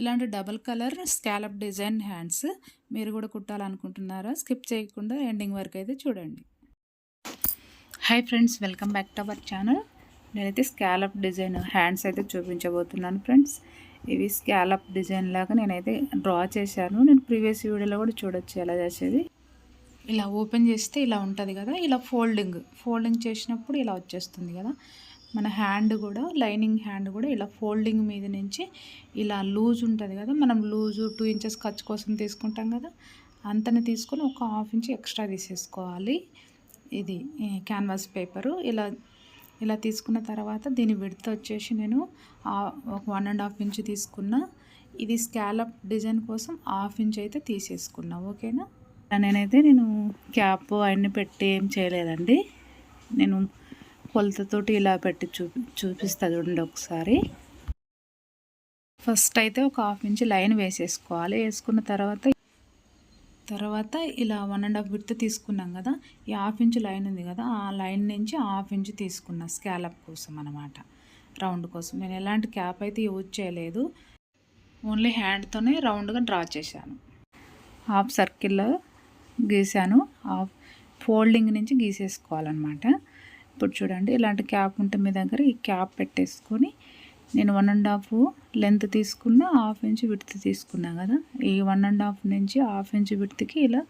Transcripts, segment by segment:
ఇలాంటి double colour scallop design hands మీరు కూడా కుట్టాలనుకుంటున్నారా? స్కిప్ చేయకుండా ఎండింగ్ వరకు అయితే చూడండి. Hi friends, welcome back to our channel. నేనైతే స్కాలప్ డిజైన్ హ్యాండ్స్ అయితే చూపించబోతున్నాను ఫ్రెండ్స్. ఇవి స్కాలప్ డిజైన్ లాగా నేనైతే డ్రా చేశాను. నేను ప్రీవియస్ వీడియోలో కూడా చూడొచ్చు ఎలా చేసేది. ఇలా ఓపెన్ చేస్తే ఇలా ఉంటుంది కదా, ఇలా ఫోల్డింగ్ చేసినప్పుడు ఇలా వచ్చేస్తుంది కదా. మన హ్యాండ్ కూడా లైనింగ్ హ్యాండ్ కూడా ఇలా ఫోల్డింగ్ మీద నుంచి ఇలా లూజ్ ఉంటుంది కదా, మనం లూజు 2 ఇంచెస్ ఖర్చు కోసం తీసుకుంటాం కదా, అంతని తీసుకొని ఒక 1/2 ఇంచ్ ఎక్స్ట్రా తీసేసుకోవాలి. ఇది క్యాన్వాస్ పేపరు ఇలా తీసుకున్న తర్వాత దీని విడ్త్ వచ్చేసి నేను ఒక 1.5 ఇంచ్ తీసుకున్నా. ఇది స్కాలప్ డిజైన్ కోసం 1/2 ఇంచ్ అయితే తీసేసుకున్నా. ఓకేనా. నేను క్యాప్ అవన్నీ పెట్టి ఏం చేయలేదండి. నేను కొలతతోటి ఇలా పెట్టి చూపిస్తా చూడండి ఒకసారి. ఫస్ట్ అయితే ఒక 1/2 ఇంచ్ లైన్ వేసేసుకోవాలి. వేసుకున్న తర్వాత ఇలా 1.5 విడ్త్ తీసుకున్నాం కదా, ఈ 1/2 ఇంచ్ లైన్ ఉంది కదా, ఆ లైన్ నుంచి 1/2 ఇంచ్ తీసుకున్నా స్కాలప్ కోసం అనమాట, రౌండ్ కోసం. నేను ఎలాంటి క్యాప్ అయితే యూజ్ చేయలేదు, ఓన్లీ హ్యాండ్తోనే రౌండ్గా డ్రా చేశాను. హాఫ్ సర్కిల్లో గీసాను, హాఫ్ ఫోల్డింగ్ నుంచి గీసేసుకోవాలన్నమాట. ఇప్పుడు చూడండి, ఇలాంటి క్యాప్ ఉంటే మీ దగ్గర ఈ క్యాప్ పెట్టేసుకొని నేను 1.5 లెంత్ తీసుకున్న, 1/2 ఇంచ్ విడ్త్ తీసుకున్నా కదా, ఈ 1.5 నుంచి 1/2 ఇంచ్ విడ్త్కి ఇలా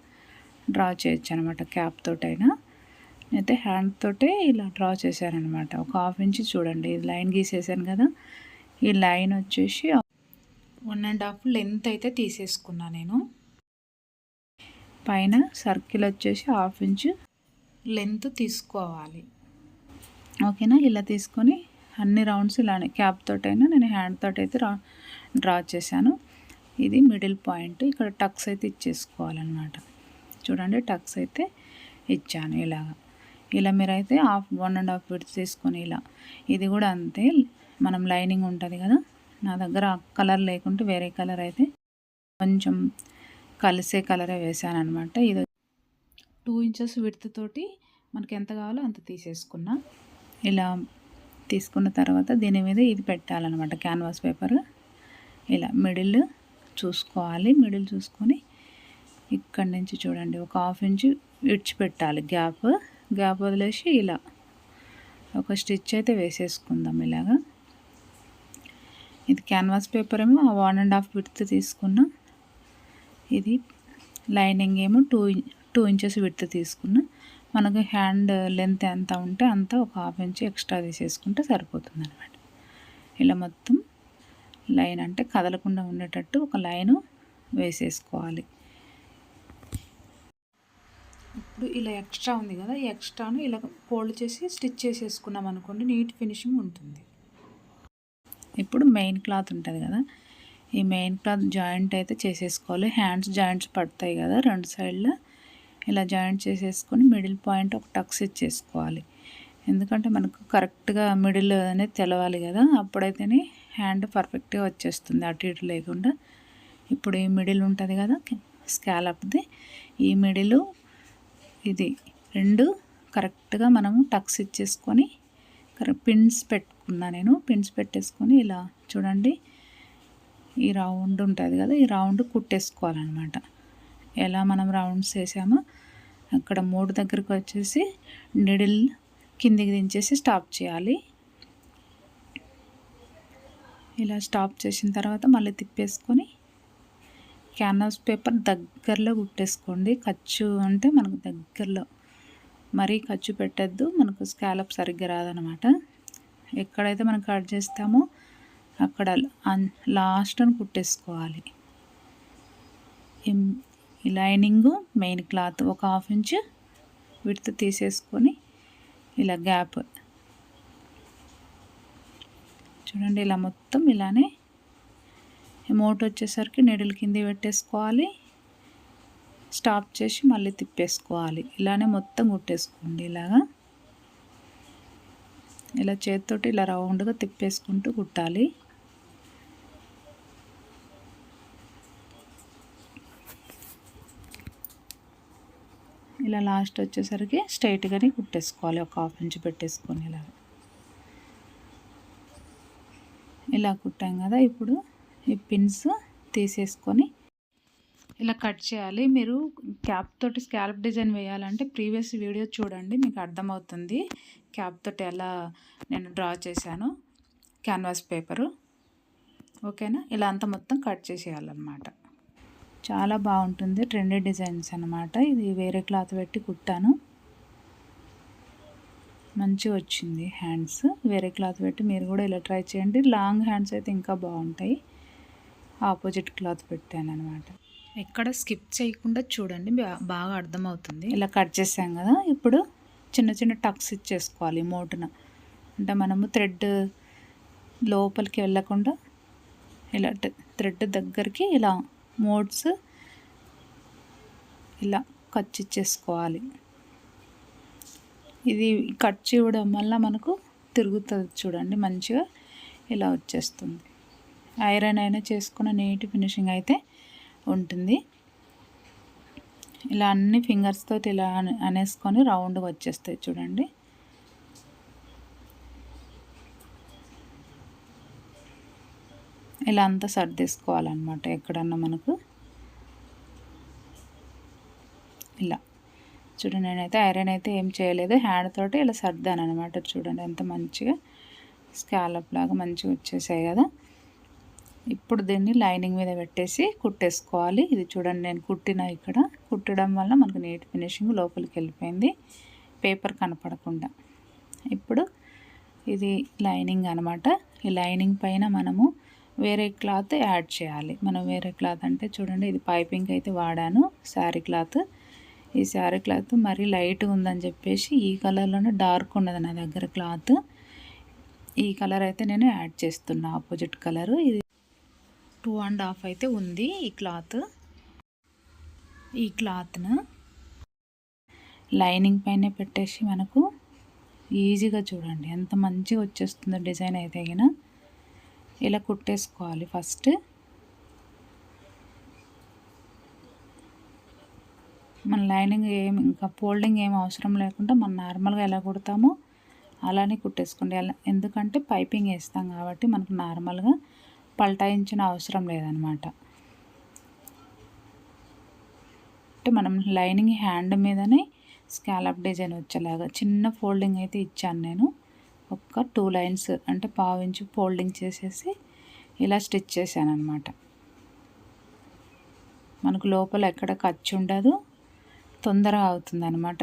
డ్రా చేయొచ్చు అనమాట. క్యాప్ తోటైనా అయితే హ్యాండ్ తోటే ఇలా డ్రా చేశాను అనమాట. ఒక 1/2 ఇంచ్ చూడండి, ఇది లైన్ గీసేసాను కదా, ఈ లైన్ వచ్చేసి 1.5 లెంత్ అయితే తీసేసుకున్నా నేను. పైన సర్కిల్ వచ్చేసి 1/2 ఇంచ్ లెంత్ తీసుకోవాలి. ఓకేనా. ఇలా తీసుకొని అన్ని రౌండ్స్ ఇలానే క్యాప్ తోటైనా నేను హ్యాండ్ తోటి అయితే డ్రా చేశాను. ఇది మిడిల్ పాయింట్. ఇక్కడ టక్స్ అయితే ఇచ్చేసుకోవాలన్నమాట. చూడండి, టక్స్ అయితే ఇచ్చాను ఇలా మీరైతే 1.5 విడ్త్ తీసుకొని ఇది కూడా అంతే. మనం లైనింగ్ ఉంటుంది కదా, నా దగ్గర కలర్ లేకుంటే వేరే కలర్ అయితే కొంచెం కలిసే కలరే వేసాను అనమాట. ఇది 2 ఇంచెస్ విడ్త్ తోటి మనకి ఎంత కావాలో అంత తీసేసుకున్నా. ఇలా తీసుకున్న తర్వాత దీని మీద ఇది పెట్టాలన్నమాట, క్యాన్వాస్ పేపర్. ఇలా మిడిల్ చూసుకోవాలి. మిడిల్ చూసుకొని ఇక్కడి నుంచి చూడండి ఒక 1/2 ఇంచ్ విడిచిపెట్టాలి, గ్యాప్ వదిలేసి ఇలా ఒక స్టిచ్ అయితే వేసేసుకుందాం. ఇలాగా ఇది క్యాన్వాస్ పేపర్ ఏమో 1.5 విడ్త్ తీసుకున్నా, ఇది లైనింగ్ ఏమో 2 ఇంచెస్ విడ్త్ తీసుకున్నా. మనకు హ్యాండ్ లెంత్ ఎంత ఉంటే అంత ఒక 1/2 ఇంచ్ ఎక్స్ట్రా తీసేసుకుంటే సరిపోతుంది అనమాట. ఇలా మొత్తం లైన్ అంటే కదలకుండా ఉండేటట్టు ఒక లైను వేసేసుకోవాలి. ఇప్పుడు ఇలా ఎక్స్ట్రా ఉంది కదా, ఈ ఎక్స్ట్రాను ఇలా ఫోల్డ్ చేసి స్టిచ్ చేసేసుకున్నాం అనుకోండి, నీట్ ఫినిషింగ్ ఉంటుంది. ఇప్పుడు మెయిన్ క్లాత్ ఉంటుంది కదా, ఈ మెయిన్ క్లాత్ జాయింట్ అయితే చేసేసుకోవాలి. హ్యాండ్స్ జాయింట్స్ పడతాయి కదా రెండు సైడ్లో, ఇలా జాయింట్ చేసేసుకొని మిడిల్ పాయింట్ ఒక టక్స్ ఇచ్చేసుకోవాలి. ఎందుకంటే మనకు కరెక్ట్గా మిడిల్ అనేది తెలవాలి కదా, అప్పుడైతేనే హ్యాండ్ పర్ఫెక్ట్గా వచ్చేస్తుంది అటు ఇటు లేకుండా. ఇప్పుడు ఈ మిడిల్ ఉంటుంది కదా స్కాలప్ది, ఈ మిడిల్ ఇది రెండు కరెక్ట్గా మనము టక్స్ ఇచ్చేసుకొని పిన్స్ పెట్టుకున్నా నేను. పిన్స్ పెట్టేసుకొని ఇలా చూడండి, ఈ రౌండ్ ఉంటుంది కదా, ఈ రౌండ్ కుట్టేసుకోవాలన్నమాట. ఎలా మనం రౌండ్స్ వేసామో అక్కడ 3 దగ్గరికి వచ్చేసి నిడిల్ కిందికి దించేసి స్టాప్ చేయాలి. ఇలా స్టాప్ చేసిన తర్వాత మళ్ళీ తిప్పేసుకొని క్యాన్వాస్ పేపర్ దగ్గరలో కుట్టేసుకోండి. ఖర్చు అంటే మనకు దగ్గరలో, మరీ ఖర్చు పెట్టద్దు, మనకు స్కాలప్ సరిగ్గా రాదనమాట. ఎక్కడైతే మనం కట్ చేస్తామో అక్కడ లాస్ట్ అని కుట్టేసుకోవాలి. ఈ లైనింగ్ మెయిన్ క్లాత్ ఒక 1/2 ఇంచ్ విడ్త్ తీసేసుకొని ఇలా గ్యాప్ చూడండి, ఇలా మొత్తం ఇలానే మోట్ వచ్చేసరికి నీడిల్ కింద పెట్టేసుకోవాలి, స్టాప్ చేసి మళ్ళీ తిప్పేసుకోవాలి. ఇలానే మొత్తం కుట్టేసుకోండి. ఇలా చేతితోటి ఇలా రౌండ్గా తిప్పేసుకుంటూ కుట్టాలి. ఇలా లాస్ట్ వచ్చేసరికి స్ట్రైట్గానే కుట్టేసుకోవాలి, ఒక 1/2 ఇంచ్ పెట్టేసుకొని ఇలా కుట్టాం కదా. ఇప్పుడు ఈ పిన్స్ తీసేసుకొని ఇలా కట్ చేయాలి. మీరు క్యాప్ తోటి స్కాల్ప్ డిజైన్ వేయాలంటే ప్రీవియస్ వీడియో చూడండి, మీకు అర్థమవుతుంది క్యాప్ తోటి ఎలా నేను డ్రా చేశాను క్యాన్వాస్ పేపరు. ఓకేనా, ఇలా అంతా మొత్తం కట్ చేసేయాలన్నమాట. చాలా బాగుంటుంది, ట్రెండీ డిజైన్స్ అన్నమాట. ఇది వేరే క్లాత్ పెట్టి కుట్టాను, మంచిగా వచ్చింది హ్యాండ్స్. వేరే క్లాత్ పెట్టి మీరు కూడా ఇలా ట్రై చేయండి. లాంగ్ హ్యాండ్స్ అయితే ఇంకా బాగుంటాయి. ఆపోజిట్ క్లాత్ పెట్టాను అనమాట. ఎక్కడ స్కిప్ చేయకుండా చూడండి, బాగా అర్థమవుతుంది. ఇలా కట్ చేసాం కదా, ఇప్పుడు చిన్న చిన్న టక్స్ ఇచ్చేసుకోవాలి మోటున. అంటే మనము థ్రెడ్ లోపలికి వెళ్ళకుండా ఇలా థ్రెడ్ దగ్గరికి ఇలా మోడ్స్ ఇలా కట్ ఇచ్చేసుకోవాలి. ఇది కట్ చేయడం వల్ల మనకు తిరుగుతుంది చూడండి, మంచిగా ఇలా వచ్చేస్తుంది. ఐరన్ అయినా చేసుకున్న నీట్ ఫినిషింగ్ అయితే ఉంటుంది. ఇలా అన్ని ఫింగర్స్ తోటి ఇలా అనేసుకొని రౌండ్గా వచ్చేస్తాయి చూడండి. ఇలా అంతా సర్దేసుకోవాలన్నమాట. ఎక్కడన్నా మనకు ఇలా చూడండి, నేనైతే ఐరన్ అయితే ఏం చేయలేదు, హ్యాండ్ తోటి ఇలా సర్దాను అనమాట. చూడండి ఎంత మంచిగా స్కాలప్ లాగా మంచిగా వచ్చేసాయి కదా. ఇప్పుడు దీన్ని లైనింగ్ మీద పెట్టేసి కుట్టేసుకోవాలి. ఇది చూడండి, నేను ఇక్కడ కుట్టడం వల్ల మనకు నీట్ ఫినిషింగ్ లోపలికి వెళ్ళిపోయింది, పేపర్ కనపడకుండా. ఇప్పుడు ఇది లైనింగ్ అనమాట. ఈ లైనింగ్ పైన మనము వేరే క్లాత్ యాడ్ చేయాలి. మనం వేరే క్లాత్ అంటే చూడండి, ఇది పైపింగ్ అయితే వాడాను, శారీ క్లాత్. ఈ శారీ క్లాత్ మరీ లైట్గా ఉందని చెప్పేసి ఈ కలర్లోనే డార్క్ ఉన్నది నా దగ్గర క్లాత్. ఈ కలర్ అయితే నేను యాడ్ చేస్తున్నా, ఆపోజిట్ కలరు. ఇది 2.5 అయితే ఉంది ఈ క్లాత్. ఈ క్లాత్ను లైనింగ్ పైన పెట్టేసి మనకు ఈజీగా చూడండి ఎంత మంచిగా వచ్చేస్తుందో డిజైన్ అయితే గిన. ఇలా కుట్టేసుకోవాలి ఫస్ట్. మన లైనింగ్ ఇంకా ఫోల్డింగ్ ఏం అవసరం లేకుండా మనం నార్మల్గా ఎలా కుడతామో అలానే కుట్టేసుకోండి. ఎందుకంటే పైపింగ్ వేస్తాం కాబట్టి మనకు నార్మల్గా పల్టాయించిన అవసరం లేదనమాట. అంటే మనం లైనింగ్ హ్యాండ్ మీదనే స్కాలప్ డిజైన్ వచ్చేలాగా చిన్న ఫోల్డింగ్ అయితే ఇచ్చాను నేను. ఒక 2 లైన్స్ అంటే 1/2 ఇంచు ఫోల్డింగ్ చేసేసి ఇలా స్టిచ్ చేశాను అనమాట. మనకు లోపల ఎక్కడ ఖర్చు ఉండదు, తొందరగా అవుతుంది అనమాట.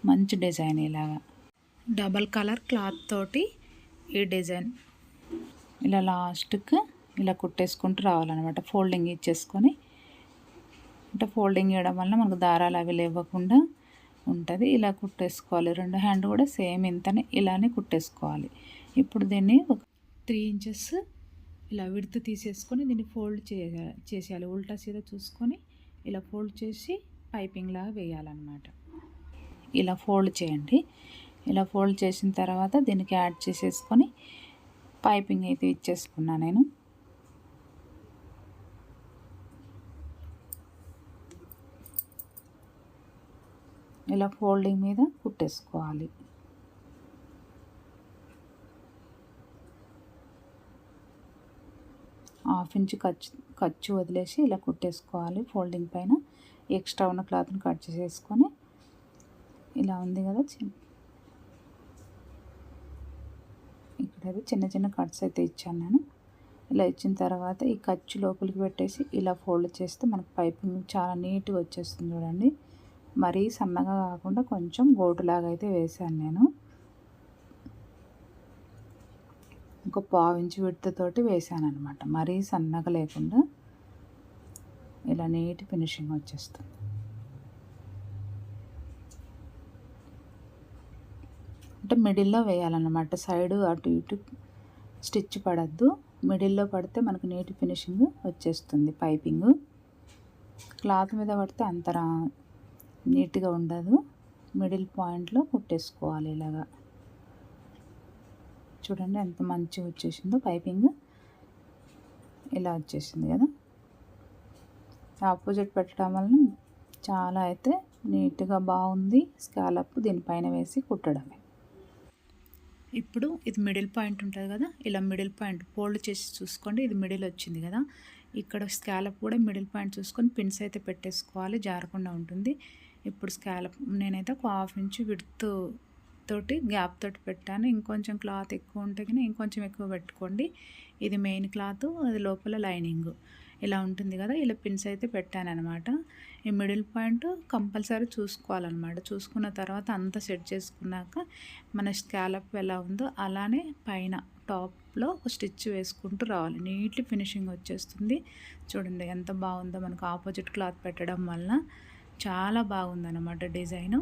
మంచి డిజైన్ ఇలాగా డబల్ కలర్ క్లాత్ తోటి ఈ డిజైన్ ఇలా లాస్ట్కి ఇలా కుట్టేసుకుంటూ రావాలన్నమాట. ఫోల్డింగ్ ఇచ్చేసుకొని, అంటే ఫోల్డింగ్ చేయడం వల్ల మనకు దారాలు అవి లేవకుండా ఉంటుంది. ఇలా కుట్టేసుకోవాలి. 2 హ్యాండ్ కూడా సేమ్ ఇంతనే ఇలానే కుట్టేసుకోవాలి. ఇప్పుడు దీన్ని ఒక 3 ఇంచెస్ ఇలా విడత తీసేసుకొని దీన్ని ఫోల్డ్ చేసేయాలి. ఉల్టా సీదా చూసుకొని ఇలా ఫోల్డ్ చేసి పైపింగ్ లాగా వేయాలన్నమాట. ఇలా ఫోల్డ్ చేయండి. ఇలా ఫోల్డ్ చేసిన తర్వాత దీనికి యాడ్ చేసేసుకొని పైపింగ్ అయితే ఇచ్చేసుకున్నా నేను. ఇలా ఫోల్డింగ్ మీద కుట్టేసుకోవాలి. హాఫ్ ఇంచ్ ఖర్చు వదిలేసి ఇలా కుట్టేసుకోవాలి. ఫోల్డింగ్ పైన ఎక్స్ట్రా ఉన్న క్లాత్ని కట్ చేసేసుకొని ఇలా ఉంది కదా, ఇక్కడైతే చిన్న చిన్న కట్స్ అయితే ఇచ్చాను నేను. ఇలా ఇచ్చిన తర్వాత ఈ ఖర్చు లోపలికి పెట్టేసి ఇలా ఫోల్డ్ చేస్తే మనకు పైపింగ్ చాలా నీట్గా వచ్చేస్తుంది చూడండి. మరీ సన్నగా కాకుండా కొంచెం గోటులాగా అయితే వేసాను నేను. ఒక 1/2 ఇంచు విడతతోటి వేసాను అనమాట, మరీ సన్నగా లేకుండా. ఇలా నీట్ ఫినిషింగ్ వచ్చేస్తుంది. అంటే మిడిల్లో వేయాలన్నమాట, సైడ్ అటు ఇటు స్టిచ్ పడద్దు. మిడిల్లో పడితే మనకు నీట్ ఫినిషింగ్ వచ్చేస్తుంది పైపింగ్. క్లాత్ మీద పడితే అంత నీట్గా ఉండదు. మిడిల్ పాయింట్లో కుట్టేసుకోవాలి ఇలాగా. చూడండి ఎంత మంచిగా వచ్చేసిందో పైపింగ్. ఇలా వచ్చేసింది కదా. ఆపోజిట్ పెట్టడం వలన చాలా అయితే నీట్గా బాగుంది. స్కాలప్ దీనిపైన వేసి కుట్టడమే. ఇప్పుడు ఇది మిడిల్ పాయింట్ ఉంటుంది కదా, ఇలా మిడిల్ పాయింట్ ఫోల్డ్ చేసి చూసుకోండి, ఇది మిడిల్ వచ్చింది కదా, ఇక్కడ స్కాలప్ కూడా మిడిల్ పాయింట్ చూసుకొని పిన్స్ అయితే పెట్టేసుకోవాలి, జారకుండా ఉంటుంది. ఇప్పుడు స్కాలప్ నేనైతే ఒక 1/2 ఇంచ్ విడ్త్ తోటి గ్యాప్ తోటి పెట్టాను. ఇంకొంచెం క్లాత్ ఎక్కువ ఉంటే కానీ ఇంకొంచెం ఎక్కువ పెట్టుకోండి. ఇది మెయిన్ క్లాత్, అది లోపల లైనింగ్ ఇలా ఉంటుంది కదా, ఇలా పిన్స్ అయితే పెట్టాను అనమాట. ఈ మిడిల్ పాయింట్ కంపల్సరీ చూసుకోవాలన్నమాట. చూసుకున్న తర్వాత అంతా సెట్ చేసుకున్నాక మన స్కాలప్ ఎలా ఉందో అలానే పైన టాప్లో ఒక స్టిచ్ వేసుకుంటూ రావాలి. నీట్లీ ఫినిషింగ్ వచ్చేస్తుంది. చూడండి ఎంత బాగుందో, మనకు ఆపోజిట్ క్లాత్ పెట్టడం వల్ల చాలా బాగుందన్నమాట డిజైను.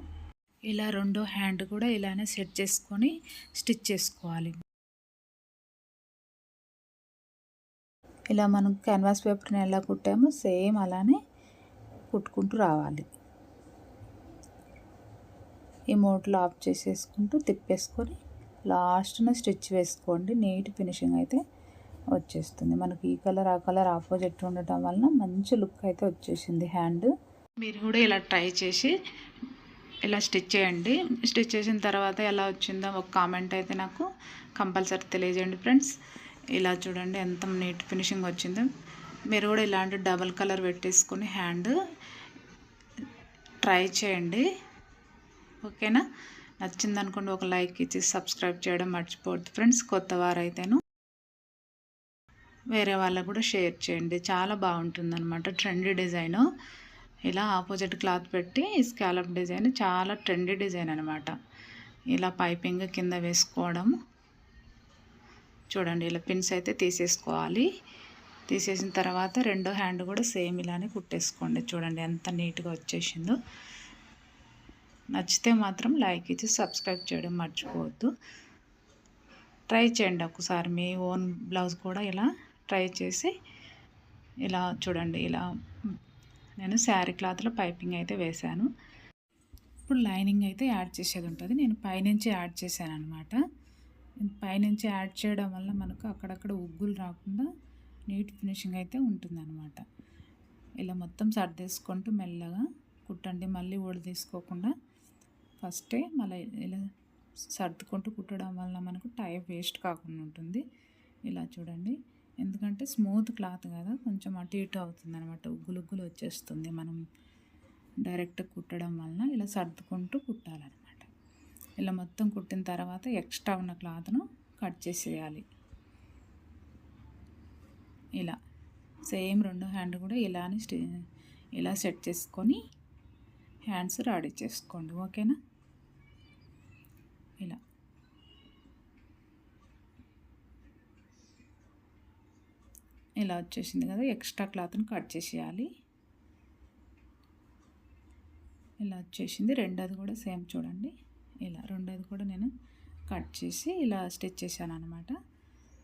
ఇలా రెండో హ్యాండ్ కూడా ఇలానే సెట్ చేసుకొని స్టిచ్ చేసుకోవాలి. ఇలా మనం క్యాన్వాస్ పేపర్ని ఎలా కుట్టామో సేమ్ అలానే కుట్టుకుంటూ రావాలి. ఈ మోట్లో ఆఫ్ చేసేసుకుంటూ తిప్పేసుకొని లాస్ట్న స్టిచ్ వేసుకోండి. నీట్ ఫినిషింగ్ అయితే వచ్చేస్తుంది. మనకి ఈ కలర్ ఆ కలర్ ఆపోజిట్ ఉండటం వలన మంచి లుక్ అయితే వచ్చేసింది హ్యాండ్. మీరు కూడా ఇలా ట్రై చేసి ఇలా స్టిచ్ చేయండి. స్టిచ్ చేసిన తర్వాత ఎలా వచ్చిందో ఒక కామెంట్ అయితే నాకు కంపల్సరీ తెలియజేయండి ఫ్రెండ్స్. ఇలా చూడండి ఎంత నీట్ ఫినిషింగ్ వచ్చిందో. మీరు కూడా ఇలాంటి డబల్ కలర్ పెట్టేసుకొని హ్యాండ్ ట్రై చేయండి, ఓకేనా? నచ్చింది అనుకోండి, ఒక లైక్ ఇచ్చి సబ్స్క్రైబ్ చేయడం మర్చిపోవద్దు ఫ్రెండ్స్. కొత్త వారైతేను వేరే వాళ్ళకు కూడా షేర్ చేయండి, చాలా బాగుంటుంది అనమాట. ట్రెండీ డిజైను, ఇలా ఆపోజిట్ క్లాత్ పెట్టి స్కాలప్ డిజైన్ చాలా ట్రెండీ డిజైన్ అనమాట. ఇలా పైపింగ్ కింద వేసుకోవడం చూడండి. ఇలా పిన్స్ అయితే తీసేసుకోవాలి. తీసేసిన తర్వాత రెండో హ్యాండ్ కూడా సేమ్ ఇలానే కుట్టేసుకోండి. చూడండి ఎంత నీట్గా వచ్చేసిందో. నచ్చితే మాత్రం లైక్ ఇచ్చి సబ్స్క్రైబ్ చేయడం మర్చిపోవద్దు. ట్రై చేయండి ఒకసారి మీ ఓన్ బ్లౌజ్ కూడా ఇలా ట్రై చేసి. ఇలా చూడండి, ఇలా నేను శారీ క్లాత్లో పైపింగ్ అయితే వేశాను. ఇప్పుడు లైనింగ్ అయితే యాడ్ చేసేది ఉంటుంది. నేను పైనుంచి యాడ్ చేశాను అనమాట. పైనుంచి యాడ్ చేయడం వల్ల మనకు అక్కడక్కడ ఉగ్గులు రాకుండా నీట్ ఫినిషింగ్ అయితే ఉంటుందన్నమాట. ఇలా మొత్తం సర్దేసుకుంటూ మెల్లగా కుట్టండి. మళ్ళీ ఊడ తీసుకోకుండా ఫస్టే మళ్ళీ ఇలా సర్దుకుంటూ కుట్టడం వల్ల మనకు టైం వేస్ట్ కాకుండా ఉంటుంది. ఇలా చూడండి, ఎందుకంటే స్మూత్ క్లాత్ కదా, కొంచెం అటు ఇటు అవుతుంది అనమాట, ఉగ్గులు వచ్చేస్తుంది మనం డైరెక్ట్ కుట్టడం వలన. ఇలా సర్దుకుంటూ కుట్టాలన్నమాట. ఇలా మొత్తం కుట్టిన తర్వాత ఎక్స్ట్రా ఉన్న క్లాత్ను కట్ చేసేయాలి. ఇలా సేమ్ రెండో హ్యాండ్ కూడా ఇలానే ఇలా సెట్ చేసుకొని హ్యాండ్స్ రెడీ చేసుకోండి, ఓకేనా? ఇలా ఇలా వచ్చేసింది కదా, ఎక్స్ట్రా క్లాత్ని కట్ చేసేయాలి. ఇలా వచ్చేసింది. రెండోది కూడా సేమ్ చూడండి, ఇలా రెండోది కూడా నేను కట్ చేసి ఇలా స్టిచ్ చేశాను అనమాట.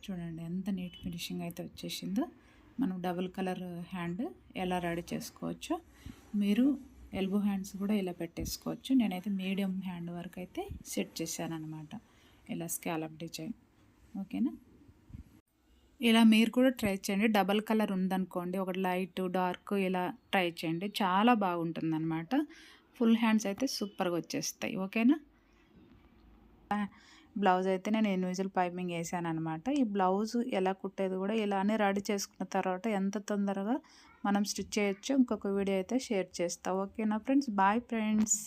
చూడండి ఎంత నీట్ ఫినిషింగ్ అయితే వచ్చేసిందో. మనం డబుల్ కలర్ హ్యాండ్ ఎలా రెడీ చేసుకోవచ్చో మీరు ఎల్బో హ్యాండ్స్ కూడా ఇలా పెట్టేసుకోవచ్చు. నేనైతే మీడియం హ్యాండ్ వరకు అయితే సెట్ చేశాను అనమాట, ఇలా స్కాలప్ డిజైన్, ఓకేనా? ఇలా మీరు కూడా ట్రై చేయండి. డబల్ కలర్ ఉందనుకోండి, ఒకటి లైట్ డార్క్ ఇలా ట్రై చేయండి, చాలా బాగుంటుంది అనమాట. ఫుల్ హ్యాండ్స్ అయితే సూపర్గా వచ్చేస్తాయి, ఓకేనా? బ్లౌజ్ అయితే నేను ఇన్విజిబుల్ పైపింగ్ వేసాను అనమాట. ఈ బ్లౌజ్ ఎలా కుట్టేది కూడా ఇలానే రెడీ చేసుకున్న తర్వాత ఎంత తొందరగా మనం స్టిచ్ చేయొచ్చో ఇంకొక వీడియో అయితే షేర్ చేస్తాం, ఓకేనా ఫ్రెండ్స్? Bye friends.